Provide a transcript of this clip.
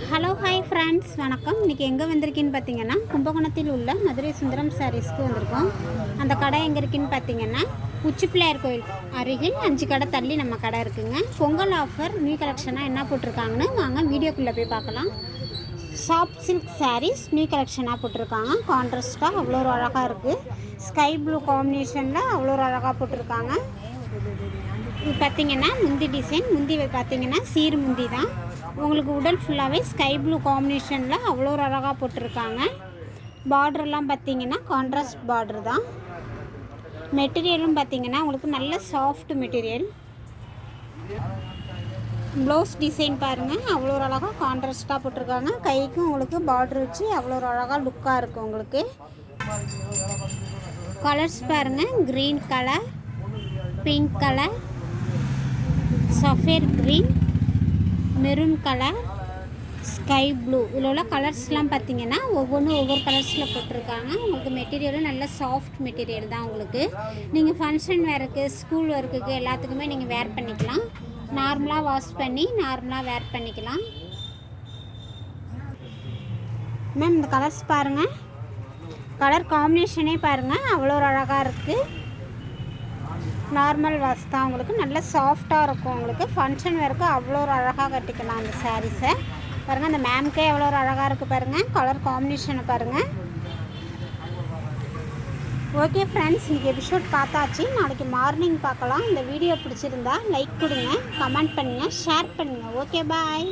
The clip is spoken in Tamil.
ஹலோ ஹாய் ஃப்ரெண்ட்ஸ் வணக்கம். இன்றைக்கி எங்கே வந்திருக்கேன்னு பார்த்தீங்கன்னா கும்பகோணத்தில் உள்ள மதுரை சுந்தரம் சாரீஸ்க்கு வந்திருக்கோம். அந்த கடை எங்கே இருக்குன்னு பார்த்தீங்கன்னா உச்சிப்பிள்ளையார் கோயில் அருகில் 5 கடை தள்ளி நம்ம கடை இருக்குங்க. பொங்கல் ஆஃபர் நியூ கலெக்ஷனாக என்ன போட்டிருக்காங்கன்னு வாங்க வீடியோக்குள்ளே போய் பார்க்கலாம். சாஃப்ட் சில்க் சாரீஸ் நியூ கலெக்ஷனாக போட்டிருக்காங்க. கான்ட்ராஸ்ட்டாக அவ்வளோ ஒரு அழகாக இருக்குது. ஸ்கை ப்ளூ காம்பினேஷனில் அவ்வளோ ஒரு அழகாக போட்டிருக்காங்க. இது பார்த்திங்கன்னா முந்தி டிசைன், முந்தி பார்த்திங்கன்னா சீர் முந்தி தான். உங்களுக்கு உடல் ஃபுல்லாகவே ஸ்கை ப்ளூ காம்பினேஷனில் அவ்வளோ ஒரு அழகாக போட்டிருக்காங்க. பார்டர்லாம் பார்த்திங்கன்னா கான்ட்ராஸ்ட் பார்டர் தான். மெட்டீரியலும் பார்த்திங்கன்னா உங்களுக்கு நல்ல சாஃப்ட் மெட்டீரியல். ப்ளவுஸ் டிசைன் பாருங்கள், அவ்வளோ ஒரு அழகாக கான்ட்ராஸ்ட்டாக போட்டிருக்காங்க. கைக்கும் உங்களுக்கு பார்டர் வச்சு அவ்வளோ ஒரு அழகாக லுக்காக இருக்குது. உங்களுக்கு கலர்ஸ் பாருங்கள், green colour, pink colour, sapphire green, maroon colour, sky blue. இதில் உள்ள கலர்ஸ்லாம் பார்த்திங்கன்னா ஒவ்வொன்றும் ஒவ்வொரு கலர்ஸில் போட்டிருக்காங்க. உங்களுக்கு மெட்டீரியலும் நல்ல சாஃப்ட் மெட்டீரியல் தான். உங்களுக்கு நீங்கள் ஃபங்க்ஷன் வேருக்கு, ஸ்கூல் ஒர்க்குக்கு எல்லாத்துக்குமே நீங்கள் வேர் பண்ணிக்கலாம். நார்மலாக வாஷ் பண்ணி நார்மலாக வேர் பண்ணிக்கலாம். மேம் இந்த கலர்ஸ் பாருங்கள், கலர் காம்பினேஷனே பாருங்கள் அவ்வளோ ஒரு அழகாக இருக்குது. நார்மல் வாஷ் தான். உங்களுக்கு நல்ல சாஃப்டாக இருக்கும். உங்களுக்கு ஃபங்க்ஷன் வேருக்கு அவ்வளோ ஒரு அழகாக கட்டிக்கலாம் அந்த சாரீஸை. பாருங்கள், அந்த மேம்கே எவ்வளோ ஒரு அழகாக இருக்குது பாருங்கள். கலர் காம்பினேஷனை பாருங்கள். ஓகே ஃப்ரெண்ட்ஸ், இன்றைக்கி எபிசோட் பார்த்தாச்சு. நாளைக்கு மார்னிங் பார்க்கலாம். இந்த வீடியோ பிடிச்சிருந்தா லைக் கொடுங்க, கமெண்ட் பண்ணுங்கள், ஷேர் பண்ணுங்கள். Okay bye.